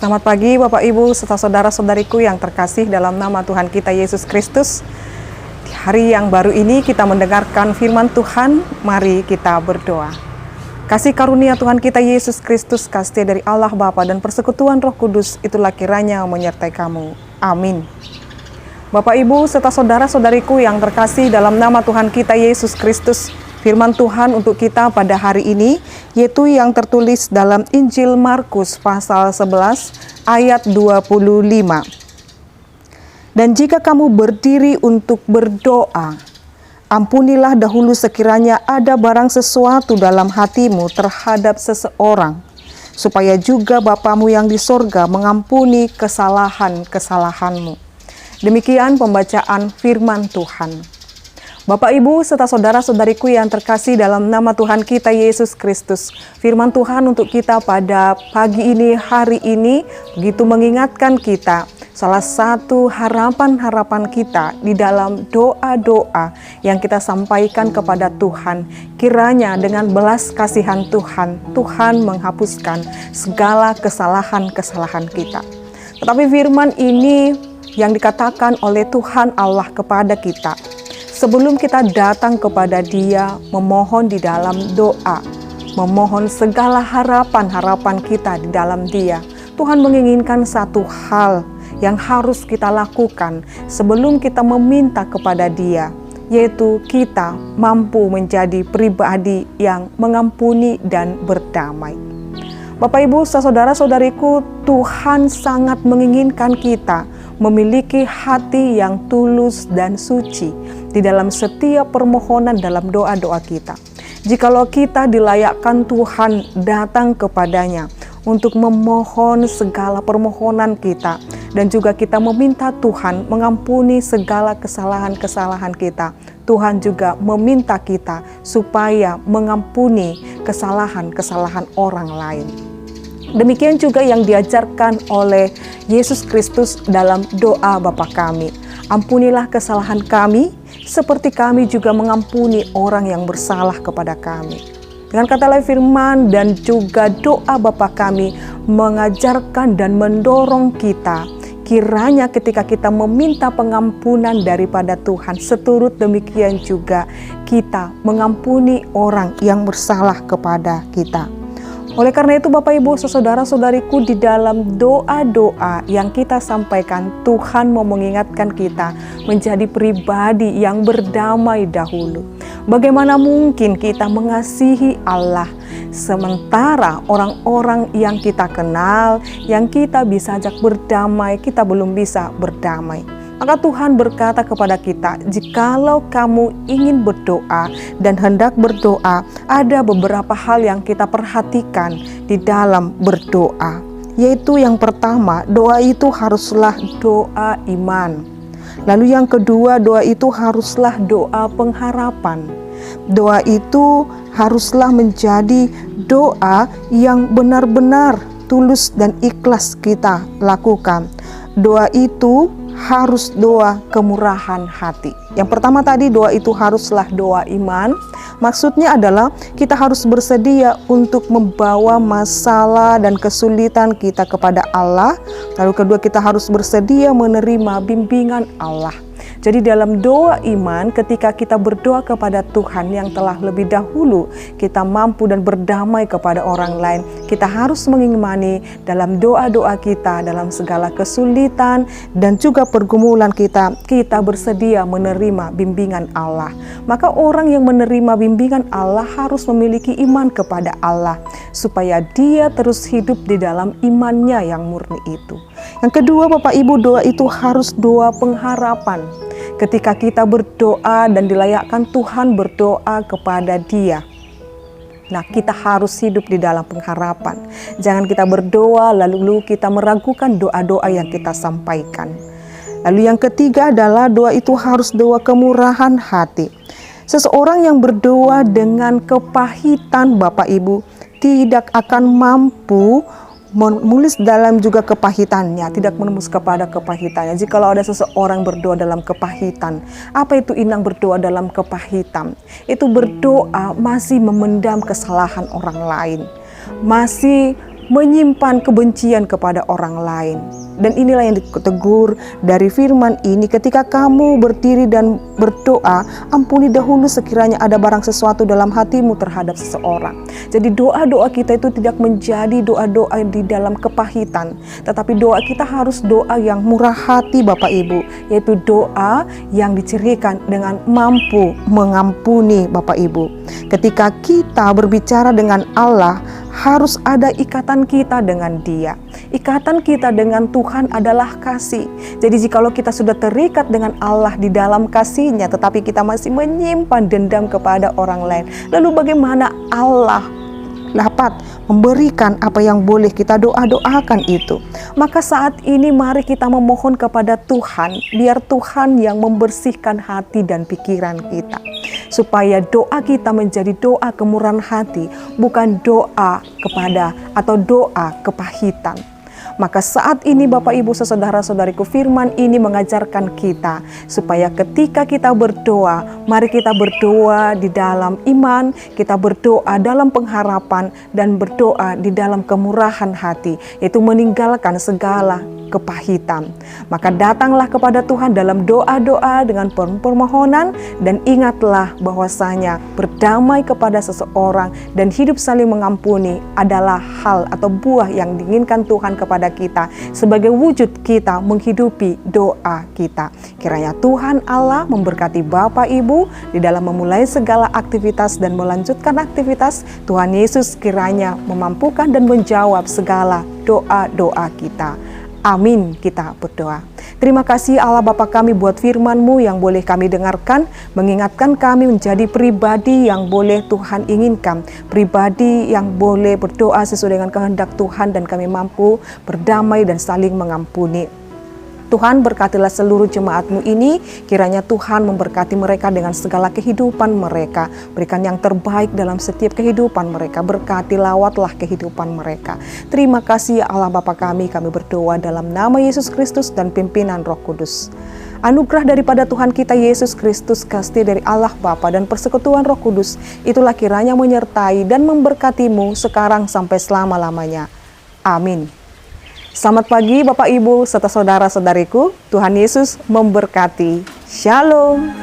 Selamat pagi Bapak Ibu serta saudara-saudariku yang terkasih dalam nama Tuhan kita Yesus Kristus. Di hari yang baru ini kita mendengarkan firman Tuhan, mari kita berdoa. Kasih karunia Tuhan kita Yesus Kristus, kasih dari Allah Bapa dan persekutuan Roh Kudus, itulah kiranya menyertai kamu. Amin. Bapak Ibu serta saudara-saudariku yang terkasih dalam nama Tuhan kita Yesus Kristus, firman Tuhan untuk kita pada hari ini, yaitu yang tertulis dalam Injil Markus pasal 11 ayat 25. Dan jika kamu berdiri untuk berdoa, ampunilah dahulu sekiranya ada barang sesuatu dalam hatimu terhadap seseorang, supaya juga Bapamu yang di sorga mengampuni kesalahan-kesalahanmu. Demikian pembacaan firman Tuhan. Bapak Ibu serta saudara-saudariku yang terkasih dalam nama Tuhan kita Yesus Kristus, firman Tuhan untuk kita pada pagi ini, hari ini, begitu mengingatkan kita salah satu harapan-harapan kita di dalam doa-doa yang kita sampaikan kepada Tuhan. Kiranya dengan belas kasihan Tuhan, Tuhan menghapuskan segala kesalahan-kesalahan kita. Tetapi firman ini yang dikatakan oleh Tuhan Allah kepada kita, sebelum kita datang kepada Dia, memohon di dalam doa, memohon segala harapan-harapan kita di dalam Dia, Tuhan menginginkan satu hal yang harus kita lakukan sebelum kita meminta kepada Dia, yaitu kita mampu menjadi pribadi yang mengampuni dan berdamai. Bapak Ibu, saudara-saudariku, Tuhan sangat menginginkan kita memiliki hati yang tulus dan suci di dalam setiap permohonan dalam doa-doa kita. Jikalau kita dilayakkan Tuhan datang kepadanya untuk memohon segala permohonan kita, dan juga kita meminta Tuhan mengampuni segala kesalahan-kesalahan kita, Tuhan juga meminta kita supaya mengampuni kesalahan-kesalahan orang lain. Demikian juga yang diajarkan oleh Yesus Kristus dalam doa Bapa kami. Ampunilah kesalahan kami, seperti kami juga mengampuni orang yang bersalah kepada kami. Dengan kata lain firman dan juga doa Bapa kami mengajarkan dan mendorong kita, kiranya ketika kita meminta pengampunan daripada Tuhan, seturut demikian juga kita mengampuni orang yang bersalah kepada kita. Oleh karena itu Bapak Ibu saudara-saudariku, di dalam doa-doa yang kita sampaikan, Tuhan mau mengingatkan kita menjadi pribadi yang berdamai dahulu. Bagaimana mungkin kita mengasihi Allah sementara orang-orang yang kita kenal, yang kita bisa ajak berdamai, kita belum bisa berdamai. Maka Tuhan berkata kepada kita, jikalau kamu ingin berdoa dan hendak berdoa, ada beberapa hal yang kita perhatikan di dalam berdoa. Yaitu yang pertama, doa itu haruslah doa iman. Lalu yang kedua, doa itu haruslah doa pengharapan. Doa itu haruslah menjadi doa yang benar-benar tulus dan ikhlas kita lakukan. Doa itu harus doa kemurahan hati. Yang pertama tadi, doa itu haruslah doa iman. Maksudnya adalah kita harus bersedia untuk membawa masalah dan kesulitan kita kepada Allah. Lalu kedua, kita harus bersedia menerima bimbingan Allah. Jadi dalam doa iman, ketika kita berdoa kepada Tuhan yang telah lebih dahulu kita mampu dan berdamai kepada orang lain, kita harus mengimani dalam doa-doa kita, dalam segala kesulitan dan juga pergumulan kita, kita bersedia menerima bimbingan Allah. Maka orang yang menerima bimbingan Allah harus memiliki iman kepada Allah, supaya dia terus hidup di dalam imannya yang murni itu. Yang kedua Bapak Ibu, doa itu harus doa pengharapan. Ketika kita berdoa dan dilayakkan Tuhan berdoa kepada Dia, nah kita harus hidup di dalam pengharapan. Jangan kita berdoa lalu kita meragukan doa-doa yang kita sampaikan. Lalu yang ketiga adalah doa itu harus doa kemurahan hati. Seseorang yang berdoa dengan kepahitan Bapak Ibu tidak akan mampu menulis dalam juga kepahitannya, tidak menembus kepada kepahitannya. Jikalau ada seseorang berdoa dalam kepahitan, apa itu inang berdoa dalam kepahitan? Itu berdoa masih memendam kesalahan orang lain, masih menyimpan kebencian kepada orang lain. Dan inilah yang ditegur dari firman ini, ketika kamu berdiri dan berdoa, ampuni dahulu sekiranya ada barang sesuatu dalam hatimu terhadap seseorang. Jadi doa-doa kita itu tidak menjadi doa-doa di dalam kepahitan, tetapi doa kita harus doa yang murah hati Bapak Ibu, yaitu doa yang dicirikan dengan mampu mengampuni Bapak Ibu. Ketika kita berbicara dengan Allah, harus ada ikatan kita dengan Dia. Ikatan kita dengan Tuhan adalah kasih. Jadi jikalau kita sudah terikat dengan Allah di dalam kasih-Nya, tetapi kita masih menyimpan dendam kepada orang lain, lalu bagaimana Allah dapat memberikan apa yang boleh kita doa-doakan itu? Maka saat ini mari kita memohon kepada Tuhan, biar Tuhan yang membersihkan hati dan pikiran kita, supaya doa kita menjadi doa kemurahan hati, bukan doa kepada atau doa kepahitan. Maka saat ini Bapak Ibu saudara-saudariku, firman ini mengajarkan kita supaya ketika kita berdoa, mari kita berdoa di dalam iman, kita berdoa dalam pengharapan, dan berdoa di dalam kemurahan hati, yaitu meninggalkan segala kepahitan. Maka datanglah kepada Tuhan dalam doa-doa dengan permohonan, dan ingatlah bahwasanya berdamai kepada seseorang dan hidup saling mengampuni adalah hal atau buah yang diinginkan Tuhan kepada kita sebagai wujud kita menghidupi doa kita. Kiranya Tuhan Allah memberkati Bapak Ibu di dalam memulai segala aktivitas dan melanjutkan aktivitas. Tuhan Yesus kiranya memampukan dan menjawab segala doa-doa kita. Amin, kita berdoa. Terima kasih Allah Bapa kami buat firman-Mu yang boleh kami dengarkan, mengingatkan kami menjadi pribadi yang boleh Tuhan inginkan, pribadi yang boleh berdoa sesuai dengan kehendak Tuhan, dan kami mampu berdamai dan saling mengampuni. Tuhan berkatilah seluruh jemaat-Mu ini, kiranya Tuhan memberkati mereka dengan segala kehidupan mereka, berikan yang terbaik dalam setiap kehidupan mereka, berkati lawatlah kehidupan mereka. Terima kasih ya Allah Bapa kami berdoa dalam nama Yesus Kristus dan pimpinan Roh Kudus. Anugerah daripada Tuhan kita Yesus Kristus, kasih dari Allah Bapa dan persekutuan Roh Kudus, itulah kiranya menyertai dan memberkatimu sekarang sampai selama-lamanya. Amin. Selamat pagi Bapak Ibu serta saudara-saudariku, Tuhan Yesus memberkati. Shalom.